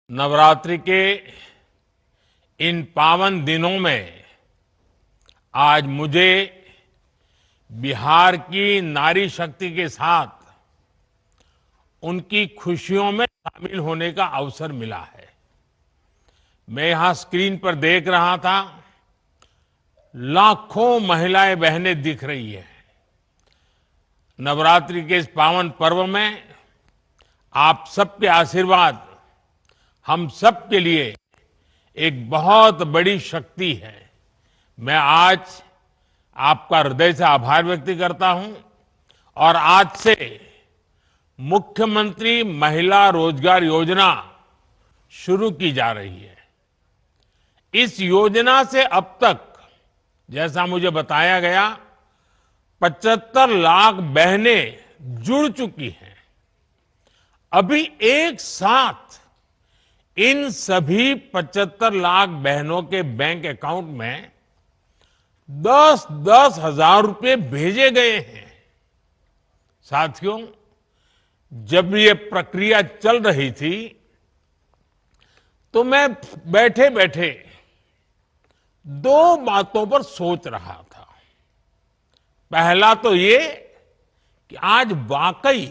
नवरात्रि के इन पावन दिनों में आज मुझे बिहार की नारी शक्ति के साथ उनकी खुशियों में शामिल होने का अवसर मिला है। मैं यहां स्क्रीन पर देख रहा था, लाखों महिलाएं बहनें दिख रही हैं। नवरात्रि के इस पावन पर्व में आप सबके आशीर्वाद हम सब के लिए एक बहुत बड़ी शक्ति है। मैं आज आपका हृदय से आभार व्यक्त करता हूं और आज से मुख्यमंत्री महिला रोजगार योजना शुरू की जा रही है। इस योजना से अब तक, जैसा मुझे बताया गया, 75 लाख बहनें जुड़ चुकी हैं। अभी एक साथ इन सभी 75 लाख बहनों के बैंक अकाउंट में 10-10 हजार रुपए भेजे गए हैं। साथियों, जब ये प्रक्रिया चल रही थी तो मैं बैठे बैठे दो बातों पर सोच रहा था। पहला तो ये कि आज वाकई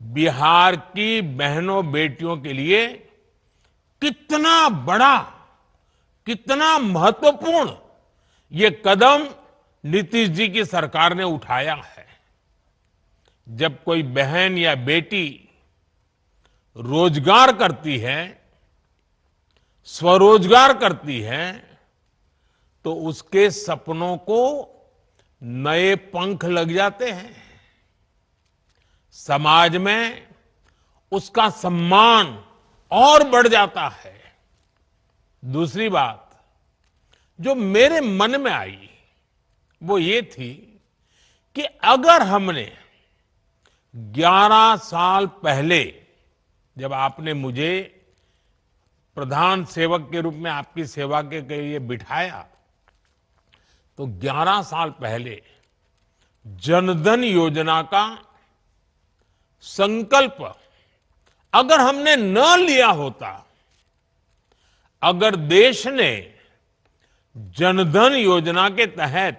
बिहार की बहनों बेटियों के लिए कितना बड़ा, कितना महत्वपूर्ण ये कदम नीतीश जी की सरकार ने उठाया है। जब कोई बहन या बेटी रोजगार करती है, स्वरोजगार करती है, तो उसके सपनों को नए पंख लग जाते हैं। समाज में उसका सम्मान और बढ़ जाता है। दूसरी बात जो मेरे मन में आई वो ये थी कि अगर हमने 11 साल पहले, जब आपने मुझे प्रधान सेवक के रूप में आपकी सेवा के लिए बिठाया, तो 11 साल पहले जनधन योजना का संकल्प अगर हमने न लिया होता, अगर देश ने जनधन योजना के तहत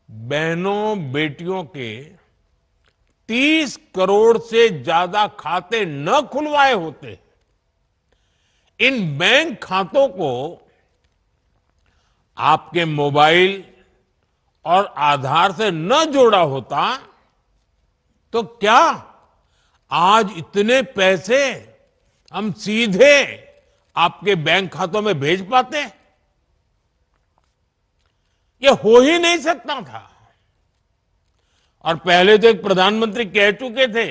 बहनों बेटियों के 30 करोड़ से ज्यादा खाते न खुलवाए होते, इन बैंक खातों को आपके मोबाइल और आधार से न जोड़ा होता, तो क्या आज इतने पैसे हम सीधे आपके बैंक खातों में भेज पाते? ये हो ही नहीं सकता था। और पहले तो एक प्रधानमंत्री कह चुके थे,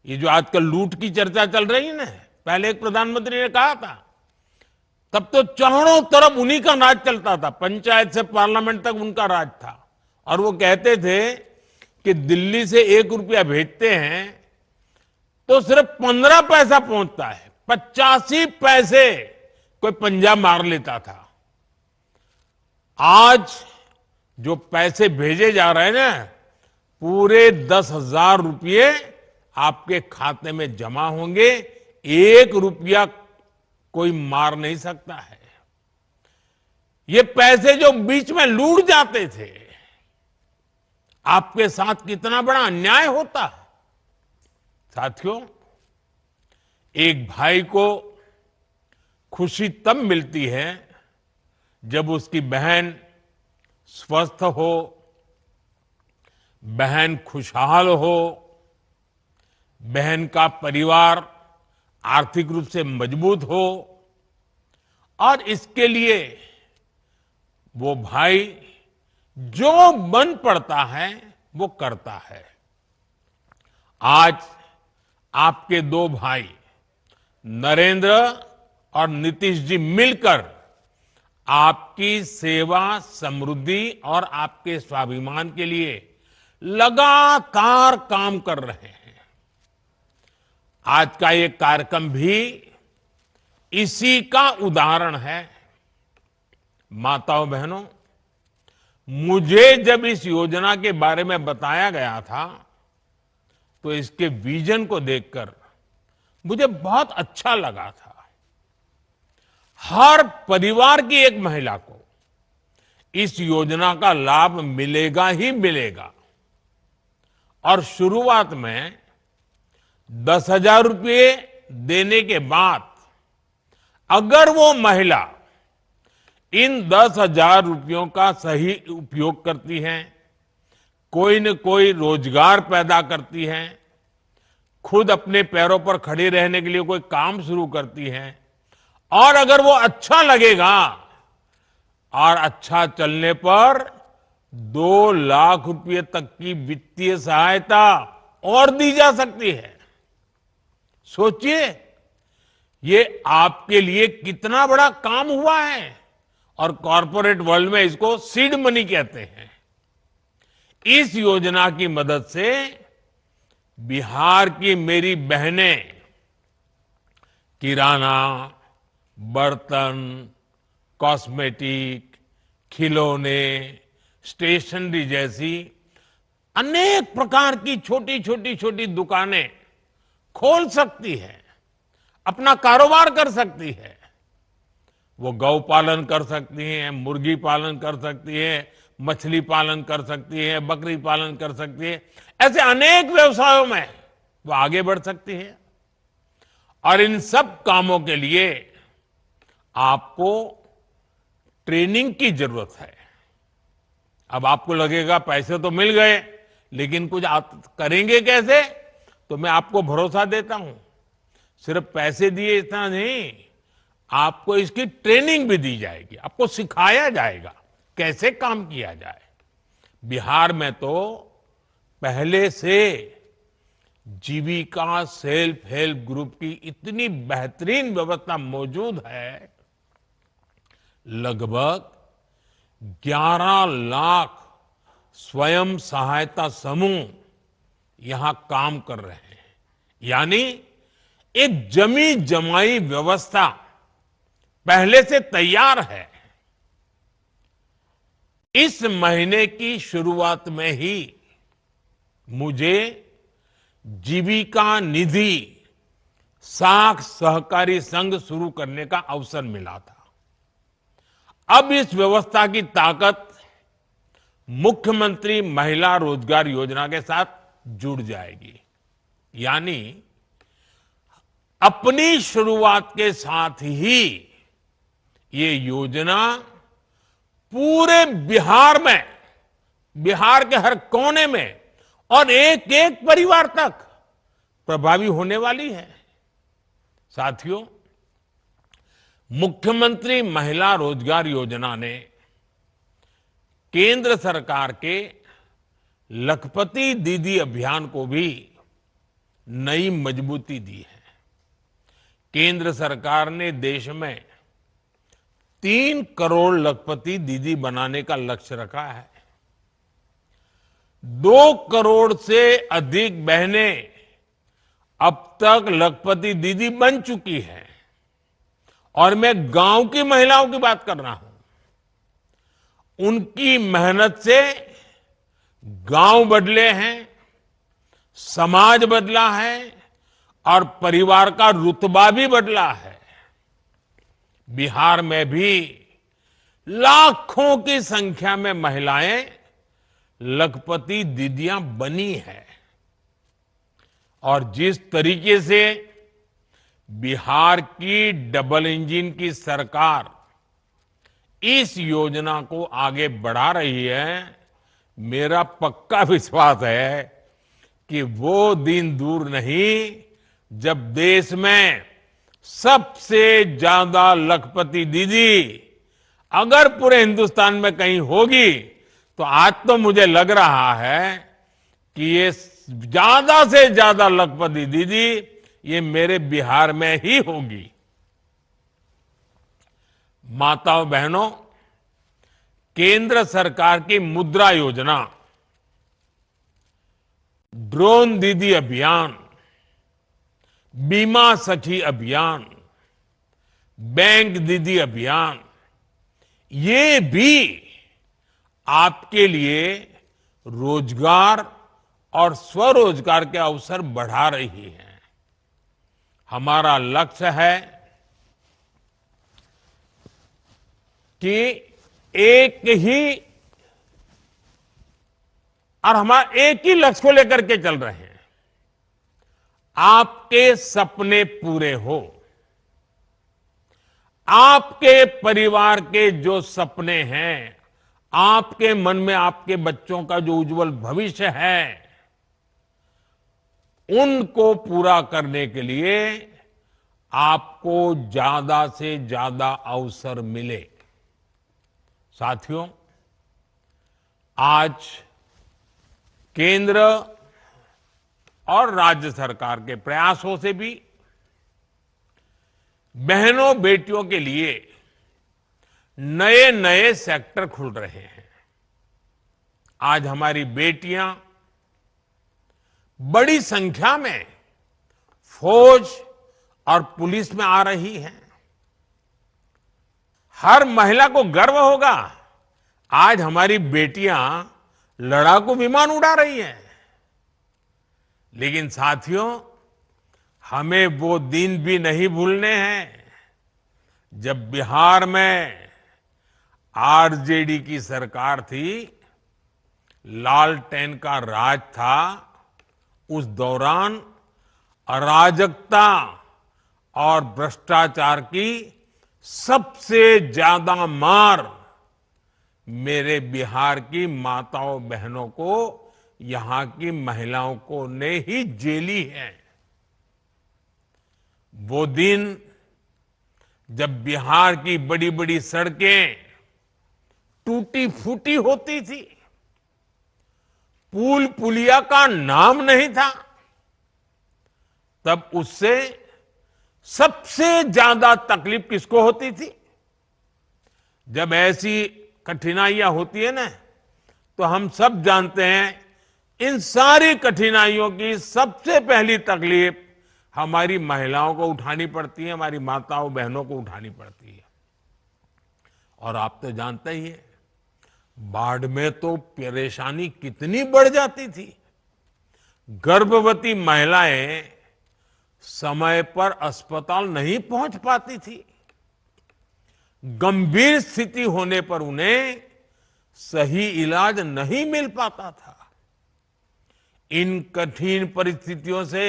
ये जो आजकल लूट की चर्चा चल रही है ना, पहले एक प्रधानमंत्री ने कहा था, तब तो चारों तरफ उन्हीं का राज चलता था, पंचायत से पार्लियामेंट तक उनका राज था। और वो कहते थे कि दिल्ली से 1 रुपया भेजते हैं तो सिर्फ 15 पैसा पहुंचता है, 85 पैसे कोई पंजाब मार लेता था। आज जो पैसे भेजे जा रहे हैं ना, पूरे 10,000 रुपये आपके खाते में जमा होंगे। 1 रुपया कोई मार नहीं सकता है। ये पैसे जो बीच में लूट जाते थे, आपके साथ कितना बड़ा अन्याय होता। साथियों, एक भाई को खुशी तब मिलती है जब उसकी बहन स्वस्थ हो, बहन खुशहाल हो, बहन का परिवार आर्थिक रूप से मजबूत हो, और इसके लिए वो भाई जो बन पड़ता है वो करता है। आज आपके 2 भाई नरेंद्र और नीतीश जी मिलकर आपकी सेवा, समृद्धि और आपके स्वाभिमान के लिए लगातार काम कर रहे हैं। आज का ये कार्यक्रम भी इसी का उदाहरण है। माताओं बहनों, मुझे जब इस योजना के बारे में बताया गया था, तो इसके विजन को देखकर मुझे बहुत अच्छा लगा था। हर परिवार की एक महिला को इस योजना का लाभ मिलेगा ही मिलेगा। और शुरुआत में 10,000 रुपये देने के बाद अगर वो महिला इन 10,000 रुपयों का सही उपयोग करती है, कोई न कोई रोजगार पैदा करती है, खुद अपने पैरों पर खड़े रहने के लिए कोई काम शुरू करती है, और अगर वो अच्छा लगेगा और अच्छा चलने पर 2 लाख रुपए तक की वित्तीय सहायता और दी जा सकती है। सोचिए, ये आपके लिए कितना बड़ा काम हुआ है। और कॉर्पोरेट वर्ल्ड में इसको सीड मनी कहते हैं। इस योजना की मदद से बिहार की मेरी बहनें किराना, बर्तन, कॉस्मेटिक, खिलौने, स्टेशनरी जैसी अनेक प्रकार की छोटी दुकानें खोल सकती है, अपना कारोबार कर सकती है। वो गौ पालन कर सकती हैं, मुर्गी पालन कर सकती है, मछली पालन कर सकती है, बकरी पालन कर सकती है। ऐसे अनेक व्यवसायों में वो आगे बढ़ सकती है। और इन सब कामों के लिए आपको ट्रेनिंग की जरूरत है। अब आपको लगेगा पैसे तो मिल गए, लेकिन कुछ आप करेंगे कैसे? तो मैं आपको भरोसा देता हूं, सिर्फ पैसे दिए इतना नहीं, आपको इसकी ट्रेनिंग भी दी जाएगी, आपको सिखाया जाएगा कैसे काम किया जाए। बिहार में तो पहले से जीविका सेल्फ हेल्प ग्रुप की इतनी बेहतरीन व्यवस्था मौजूद है। लगभग 11 लाख स्वयं सहायता समूह यहां काम कर रहे हैं। यानी एक जमी जमाई व्यवस्था पहले से तैयार है। इस महीने की शुरुआत में ही मुझे जीविका निधि साख सहकारी संघ शुरू करने का अवसर मिला था। अब इस व्यवस्था की ताकत मुख्यमंत्री महिला रोजगार योजना के साथ जुड़ जाएगी। यानी अपनी शुरुआत के साथ ही ये योजना पूरे बिहार में, बिहार के हर कोने में और एक एक परिवार तक प्रभावी होने वाली है। साथियों, मुख्यमंत्री महिला रोजगार योजना ने केंद्र सरकार के लखपति दीदी अभियान को भी नई मजबूती दी है। केंद्र सरकार ने देश में 3 करोड़ लखपति दीदी बनाने का लक्ष्य रखा है। 2 करोड़ से अधिक बहनें अब तक लखपति दीदी बन चुकी हैं। और मैं गांव की महिलाओं की बात कर रहा हूं। उनकी मेहनत से गांव बदले हैं, समाज बदला है और परिवार का रुतबा भी बदला है। बिहार में भी लाखों की संख्या में महिलाएं लखपति दीदियां बनी है। और जिस तरीके से बिहार की डबल इंजन की सरकार इस योजना को आगे बढ़ा रही है, मेरा पक्का विश्वास है कि वो दिन दूर नहीं जब देश में सबसे ज्यादा लखपति दीदी अगर पूरे हिंदुस्तान में कहीं होगी तो आज तो मुझे लग रहा है कि ये ज्यादा से ज्यादा लखपति दीदी ये मेरे बिहार में ही होगी। माताओं बहनों, केंद्र सरकार की मुद्रा योजना, ड्रोन दीदी अभियान, बीमा सखी अभियान, बैंक दीदी अभियान, ये भी आपके लिए रोजगार और स्वरोजगार के अवसर बढ़ा रही है। हमारा लक्ष्य है कि एक ही और हमारा एक ही लक्ष्य को लेकर के चल रहे हैं, आपके सपने पूरे हो। आपके परिवार के जो सपने हैं, आपके मन में आपके बच्चों का जो उज्जवल भविष्य है, उनको पूरा करने के लिए आपको ज्यादा से ज्यादा अवसर मिले। साथियों, आज केंद्र और राज्य सरकार के प्रयासों से भी बहनों बेटियों के लिए नए नए सेक्टर खुल रहे हैं। आज हमारी बेटियां बड़ी संख्या में फौज और पुलिस में आ रही हैं। हर महिला को गर्व होगा, आज हमारी बेटियां लड़ाकू विमान उड़ा रही हैं। लेकिन साथियों, हमें वो दिन भी नहीं भूलने हैं जब बिहार में आरजेडी की सरकार थी, लालटेन का राज था। उस दौरान अराजकता और भ्रष्टाचार की सबसे ज्यादा मार मेरे बिहार की माताओं बहनों को, यहां की महिलाओं को ने ही झेली है। वो दिन जब बिहार की बड़ी बड़ी सड़कें टूटी फूटी होती थी, पुल पुलिया का नाम नहीं था, तब उससे सबसे ज्यादा तकलीफ किसको होती थी? जब ऐसी कठिनाइयां होती है ना, तो हम सब जानते हैं, इन सारी कठिनाइयों की सबसे पहली तकलीफ हमारी महिलाओं को उठानी पड़ती है, हमारी माताओं बहनों को उठानी पड़ती है। और आप तो जानते ही हैं, बाढ़ में तो परेशानी कितनी बढ़ जाती थी। गर्भवती महिलाएं समय पर अस्पताल नहीं पहुंच पाती थी। गंभीर स्थिति होने पर उन्हें सही इलाज नहीं मिल पाता था। इन कठिन परिस्थितियों से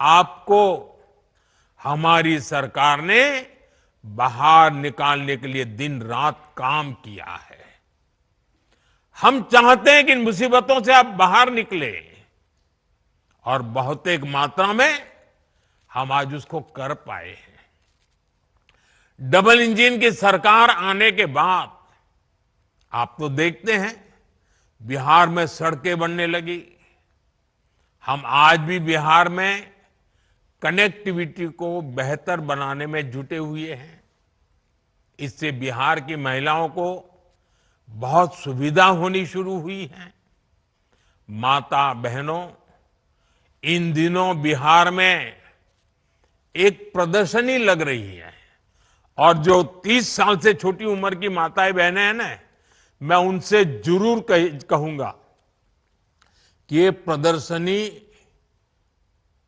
आपको हमारी सरकार ने बाहर निकालने के लिए दिन रात काम किया है। हम चाहते हैं कि इन मुसीबतों से आप बाहर निकले, और बहुत एक मात्रा में हम आज उसको कर पाए हैं। डबल इंजन की सरकार आने के बाद आप तो देखते हैं, बिहार में सड़कें बनने लगी। हम आज भी बिहार में कनेक्टिविटी को बेहतर बनाने में जुटे हुए हैं। इससे बिहार की महिलाओं को बहुत सुविधा होनी शुरू हुई है। माता बहनों, इन दिनों बिहार में एक प्रदर्शनी लग रही है, और जो 30 साल से छोटी उम्र की माताएं बहनें हैं ना, मैं उनसे जरूर कहूंगा कि ये प्रदर्शनी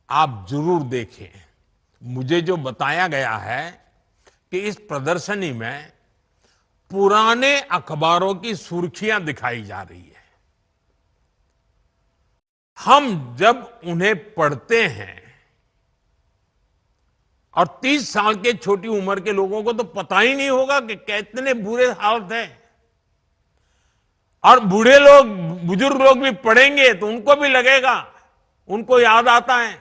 आप जरूर देखें। मुझे जो बताया गया है कि इस प्रदर्शनी में पुराने अखबारों की सुर्खियां दिखाई जा रही है। हम जब उन्हें पढ़ते हैं, और 30 साल के छोटी उम्र के लोगों को तो पता ही नहीं होगा कि कितने बुरे हालत हैं। और बूढ़े लोग, बुजुर्ग लोग भी पढ़ेंगे तो उनको भी लगेगा, उनको याद आता है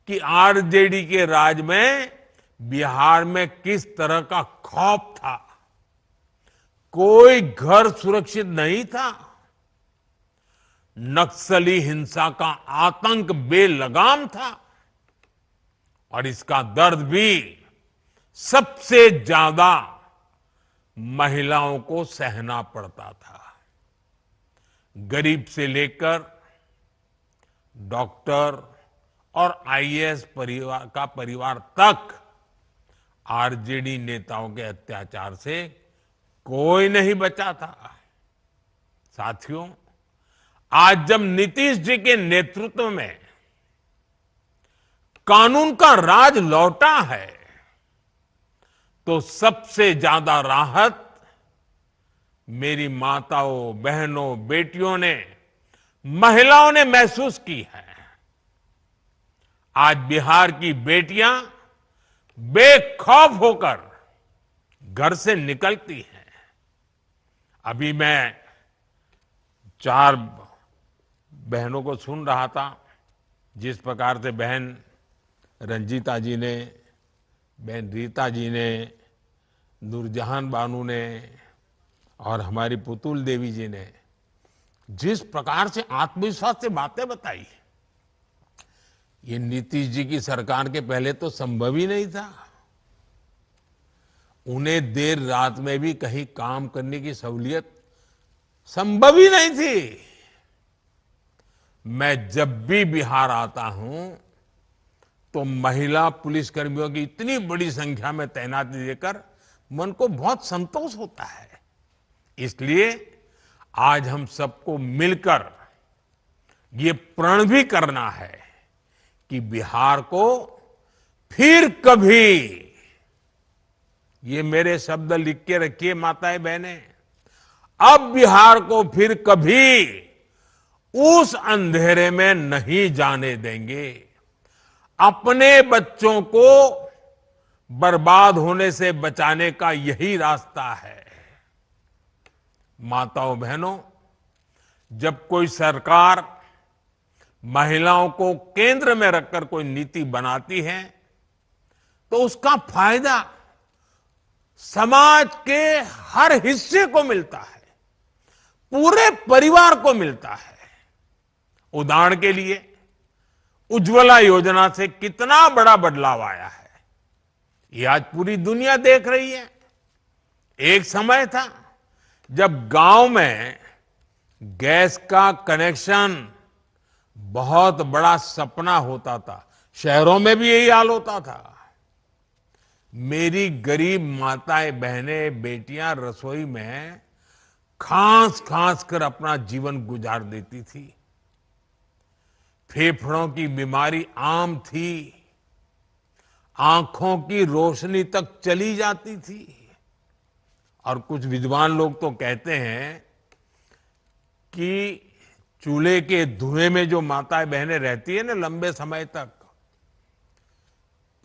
कि आरजेडी के राज में बिहार में किस तरह का खौफ था। कोई घर सुरक्षित नहीं था। नक्सली हिंसा का आतंक बेलगाम था, और इसका दर्द भी सबसे ज्यादा महिलाओं को सहना पड़ता था। गरीब से लेकर डॉक्टर और आईएएस परिवार तक आरजेडी नेताओं के अत्याचार से कोई नहीं बचा था। साथियों, आज जब नीतीश जी के नेतृत्व में कानून का राज लौटा है, तो सबसे ज्यादा राहत मेरी माताओं, बहनों, बेटियों ने, महिलाओं ने महसूस की है। आज बिहार की बेटियां बेखौफ होकर घर से निकलती हैं। अभी मैं 4 बहनों को सुन रहा था, जिस प्रकार से बहन रंजीता जी ने, बहन रीता जी ने, नूरजहान बानू ने और हमारी पुतुल देवी जी ने जिस प्रकार से आत्मविश्वास से बातें बताई, ये नीतीश जी की सरकार के पहले तो संभव ही नहीं था। उन्हें देर रात में भी कहीं काम करने की सहूलियत संभव ही नहीं थी। मैं जब भी बिहार आता हूं तो महिला पुलिसकर्मियों की इतनी बड़ी संख्या में तैनाती देकर मन को बहुत संतोष होता है। इसलिए आज हम सबको मिलकर ये प्रण भी करना है कि बिहार को फिर कभी, ये मेरे शब्द लिख के रखिए माताएं बहनें, अब बिहार को फिर कभी उस अंधेरे में नहीं जाने देंगे। अपने बच्चों को बर्बाद होने से बचाने का यही रास्ता है। माताओं बहनों, जब कोई सरकार महिलाओं को केंद्र में रखकर कोई नीति बनाती है तो उसका फायदा समाज के हर हिस्से को मिलता है, पूरे परिवार को मिलता है। उदाहरण के लिए उज्ज्वला योजना से कितना बड़ा बदलाव आया है, ये आज पूरी दुनिया देख रही है। एक समय था जब गांव में गैस का कनेक्शन बहुत बड़ा सपना होता था, शहरों में भी यही हाल होता था। मेरी गरीब माताएं, बहनें, बेटियां रसोई में खांस खांस कर अपना जीवन गुजार देती थी। फेफड़ों की बीमारी आम थी, आंखों की रोशनी तक चली जाती थी। और कुछ विद्वान लोग तो कहते हैं कि चूल्हे के धुएं में जो माताएं बहनें रहती है ना लंबे समय तक,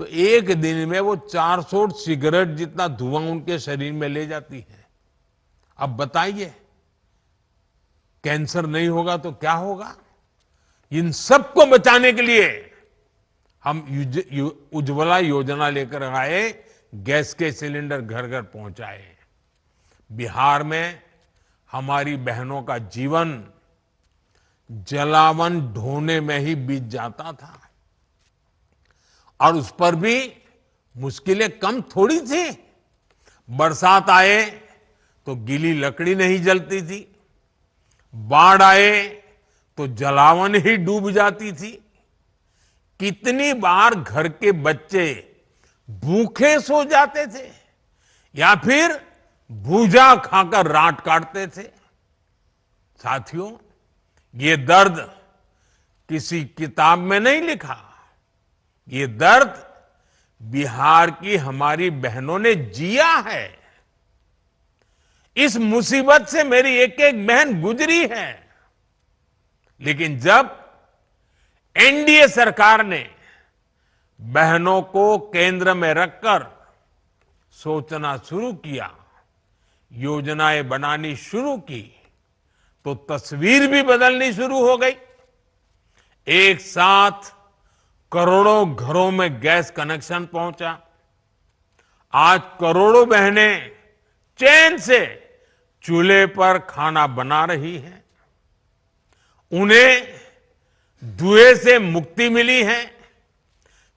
तो एक दिन में वो 400 सिगरेट जितना धुआं उनके शरीर में ले जाती है। अब बताइए, कैंसर नहीं होगा तो क्या होगा? इन सबको बचाने के लिए हम उज्ज्वला योजना लेकर आए, गैस के सिलेंडर घर घर पहुंचाए। बिहार में हमारी बहनों का जीवन जलावन ढोने में ही बीत जाता था, और उस पर भी मुश्किलें कम थोड़ी थी। बरसात आए तो गीली लकड़ी नहीं जलती थी, बाढ़ आए तो जलावन ही डूब जाती थी। कितनी बार घर के बच्चे भूखे सो जाते थे या फिर भूजा खाकर रात काटते थे। साथियों, ये दर्द किसी किताब में नहीं लिखा, ये दर्द बिहार की हमारी बहनों ने जिया है। इस मुसीबत से मेरी एक एक बहन गुजरी है। लेकिन जब एनडीए सरकार ने बहनों को केंद्र में रखकर सोचना शुरू किया, योजनाएं बनानी शुरू की, तो तस्वीर भी बदलनी शुरू हो गई। एक साथ करोड़ों घरों में गैस कनेक्शन पहुंचा। आज करोड़ों बहनें चैन से चूल्हे पर खाना बना रही हैं। उन्हें धुएं से मुक्ति मिली है,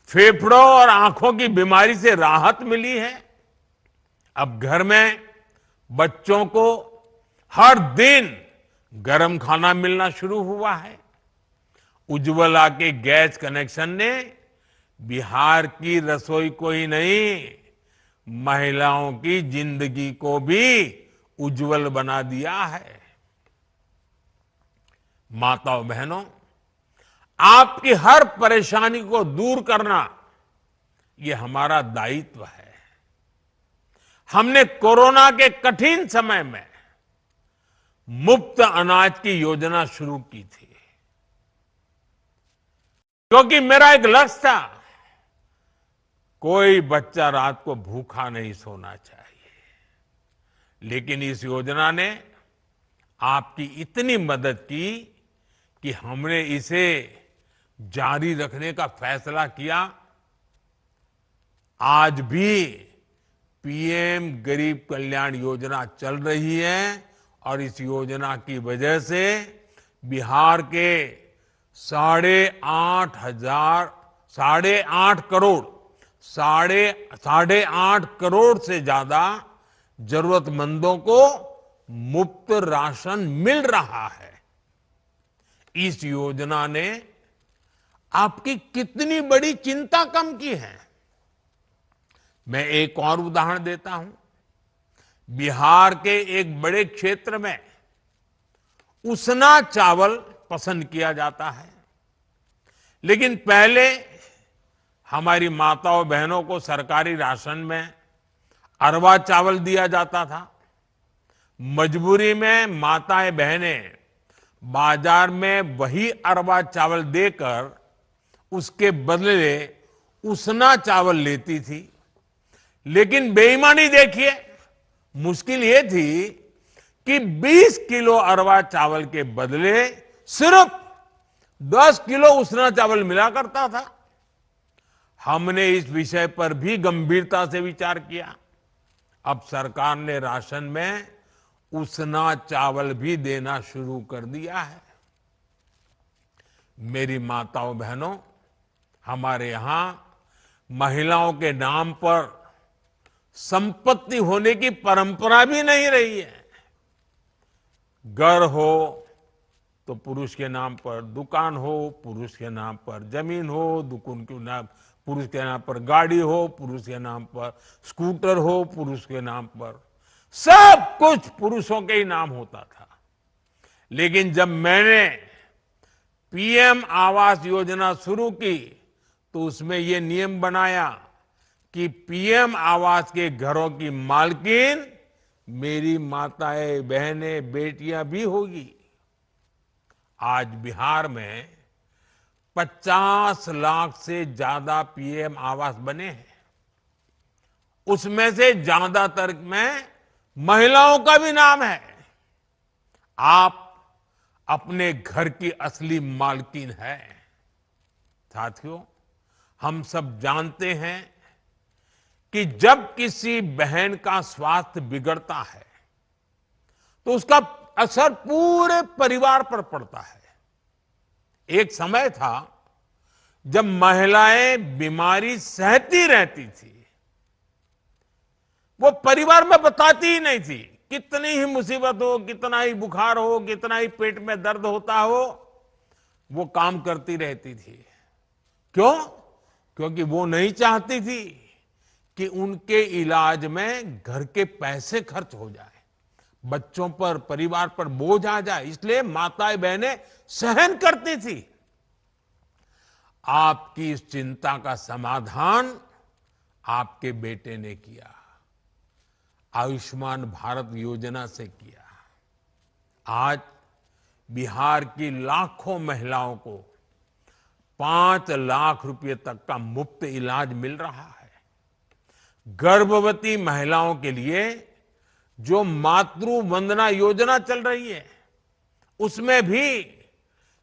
फेफड़ों और आंखों की बीमारी से राहत मिली है। अब घर में बच्चों को हर दिन गरम खाना मिलना शुरू हुआ है। उज्ज्वला के गैस कनेक्शन ने बिहार की रसोई को ही नहीं, महिलाओं की जिंदगी को भी उज्जवल बना दिया है। माताओं बहनों, आपकी हर परेशानी को दूर करना ये हमारा दायित्व है। हमने कोरोना के कठिन समय में मुफ्त अनाज की योजना शुरू की थी, क्योंकि मेरा एक लक्ष्य था, कोई बच्चा रात को भूखा नहीं सोना चाहिए। लेकिन इस योजना ने आपकी इतनी मदद की कि हमने इसे जारी रखने का फैसला किया। आज भी पीएम गरीब कल्याण योजना चल रही है और इस योजना की वजह से बिहार के 8.5 करोड़ से ज्यादा जरूरतमंदों को मुफ्त राशन मिल रहा है। इस योजना ने आपकी कितनी बड़ी चिंता कम की है। मैं एक और उदाहरण देता हूं। बिहार के एक बड़े क्षेत्र में उसना चावल पसंद किया जाता है, लेकिन पहले हमारी माताओं बहनों को सरकारी राशन में अरवा चावल दिया जाता था। मजबूरी में माताएं बहनें बाजार में वही अरवा चावल देकर उसके बदले उसना चावल लेती थी। लेकिन बेईमानी देखिए, मुश्किल ये थी कि 20 किलो अरवा चावल के बदले सिर्फ 10 किलो उसना चावल मिला करता था। हमने इस विषय पर भी गंभीरता से विचार किया। अब सरकार ने राशन में उसना चावल भी देना शुरू कर दिया है। मेरी माताओं बहनों, हमारे यहां महिलाओं के नाम पर संपत्ति होने की परंपरा भी नहीं रही है। घर हो तो पुरुष के नाम पर, दुकान हो पुरुष के नाम पर, जमीन हो दुकान के नाम पुरुष के नाम पर, गाड़ी हो पुरुष के नाम पर, स्कूटर हो पुरुष के नाम पर, सब कुछ पुरुषों के ही नाम होता था। लेकिन जब मैंने पीएम आवास योजना शुरू की तो उसमें यह नियम बनाया कि पीएम आवास के घरों की मालकिन मेरी माताएं बहनें बेटियां भी होगी। आज बिहार में 50 लाख से ज्यादा पीएम आवास बने हैं। उसमें से ज्यादातर में महिलाओं का भी नाम है। आप अपने घर की असली मालकिन है। साथियों, हम सब जानते हैं कि जब किसी बहन का स्वास्थ्य बिगड़ता है तो उसका असर पूरे परिवार पर पड़ता है। एक समय था जब महिलाएं बीमारी सहती रहती थी, वो परिवार में बताती ही नहीं थी। कितनी ही मुसीबत हो, कितना ही बुखार हो, कितना ही पेट में दर्द होता हो, वो काम करती रहती थी। क्यों? क्योंकि वो नहीं चाहती थी कि उनके इलाज में घर के पैसे खर्च हो जाए, बच्चों पर, परिवार पर बोझ आ जाए। इसलिए माताएं बहनें सहन करती थी। आपकी इस चिंता का समाधान आपके बेटे ने किया, आयुष्मान भारत योजना से किया। आज बिहार की लाखों महिलाओं को 5 लाख रुपए तक का मुफ्त इलाज मिल रहा है। गर्भवती महिलाओं के लिए जो मातृ वंदना योजना चल रही है, उसमें भी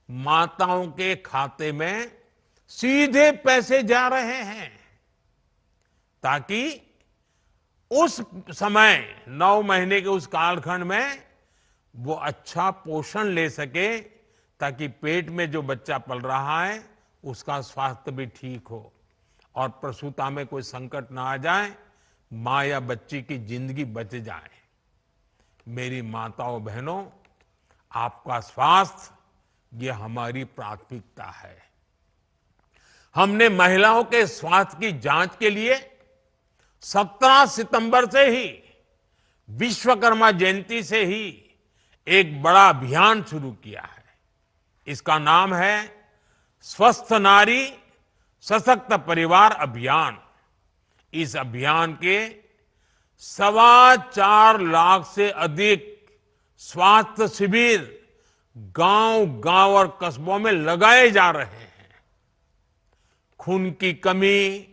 माताओं के खाते में सीधे पैसे जा रहे हैं, ताकि उस समय 9 महीने के उस कालखंड में वो अच्छा पोषण ले सके, ताकि पेट में जो बच्चा पल रहा है उसका स्वास्थ्य भी ठीक हो और प्रसूता में कोई संकट ना आ जाए, मां या बच्ची की जिंदगी बच जाए। मेरी माताओं बहनों, आपका स्वास्थ्य ये हमारी प्राथमिकता है। हमने महिलाओं के स्वास्थ्य की जांच के लिए 17 सितंबर से ही, विश्वकर्मा जयंती से ही एक बड़ा अभियान शुरू किया है। इसका नाम है स्वस्थ नारी सशक्त परिवार अभियान, इस अभियान के 4.25 लाख से अधिक स्वास्थ्य शिविर गांव-गांव और कस्बों में लगाए जा रहे हैं। खून की कमी,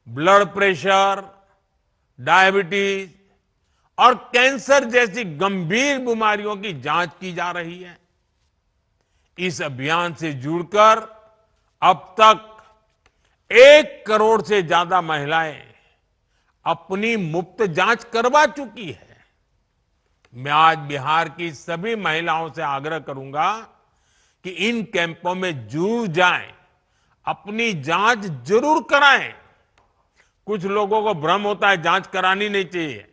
ब्लड प्रेशर, डायबिटीज और कैंसर जैसी गंभीर बीमारियों की जांच की जा रही है। इस अभियान से जुड़कर अब तक 1 करोड़ से ज्यादा महिलाएं अपनी मुफ्त जांच करवा चुकी है। मैं आज बिहार की सभी महिलाओं से आग्रह करूंगा कि इन कैंपों में जरूर जाएं, अपनी जांच जरूर कराएं। कुछ लोगों को भ्रम होता है जांच करानी नहीं चाहिए।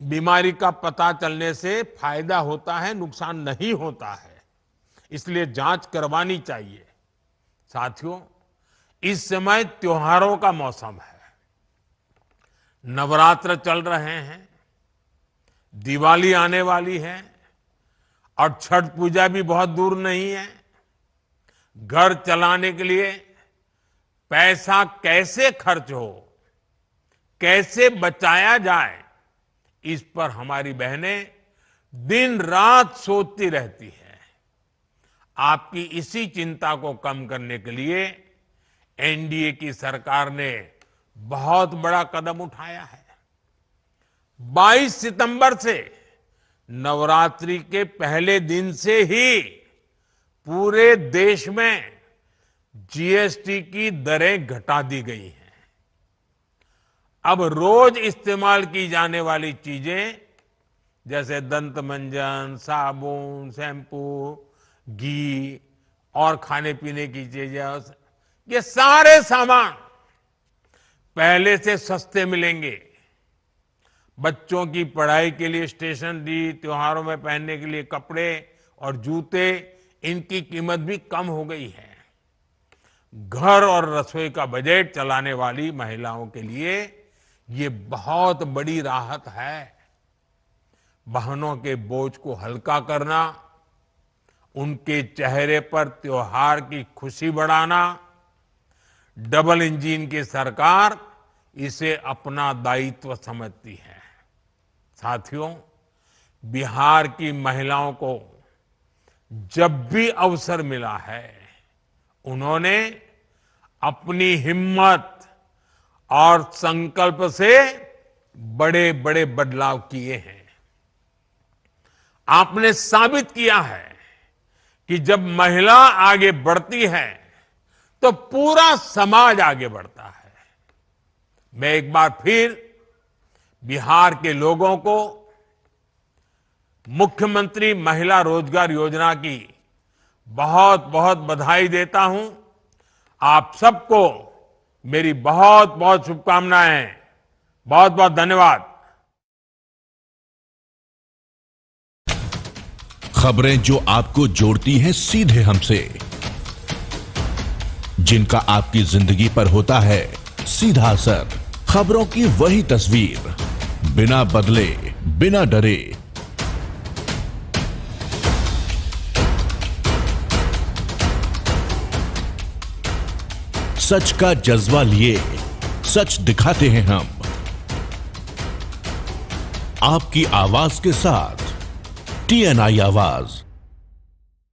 बीमारी का पता चलने से फायदा होता है, नुकसान नहीं होता है, इसलिए जांच करवानी चाहिए। साथियों, इस समय त्योहारों का मौसम है, नवरात्र चल रहे हैं, दिवाली आने वाली है और छठ पूजा भी बहुत दूर नहीं है। घर चलाने के लिए पैसा कैसे खर्च हो, कैसे बचाया जाए, इस पर हमारी बहनें दिन रात सोचती रहती है। आपकी इसी चिंता को कम करने के लिए एनडीए की सरकार ने बहुत बड़ा कदम उठाया है। 22 सितंबर से नवरात्रि के पहले दिन से ही पूरे देश में जीएसटी की दरें घटा दी गई हैं। अब रोज इस्तेमाल की जाने वाली चीजें जैसे दंत मंजन, साबुन, शैम्पू, घी और खाने पीने की चीजें, ये सारे सामान पहले से सस्ते मिलेंगे। बच्चों की पढ़ाई के लिए स्टेशनरी, त्योहारों में पहनने के लिए कपड़े और जूते, इनकी कीमत भी कम हो गई है। घर और रसोई का बजट चलाने वाली महिलाओं के लिए ये बहुत बड़ी राहत है। बहनों के बोझ को हल्का करना, उनके चेहरे पर त्योहार की खुशी बढ़ाना, डबल इंजन की सरकार इसे अपना दायित्व समझती है। साथियों, बिहार की महिलाओं को जब भी अवसर मिला है, उन्होंने अपनी हिम्मत और संकल्प से बड़े बड़े बदलाव किए हैं। आपने साबित किया है कि जब महिला आगे बढ़ती है तो पूरा समाज आगे बढ़ता है। मैं एक बार फिर बिहार के लोगों को मुख्यमंत्री महिला रोजगार योजना की बहुत बहुत बधाई देता हूं। आप सबको मेरी बहुत बहुत शुभकामनाएं। बहुत बहुत धन्यवाद। खबरें जो आपको जोड़ती हैं सीधे हमसे, जिनका आपकी जिंदगी पर होता है सीधा असर। खबरों की वही तस्वीर, बिना बदले, बिना डरे। सच का जज्बा लिए सच दिखाते हैं हम, आपकी आवाज के साथ। TNI आवाज।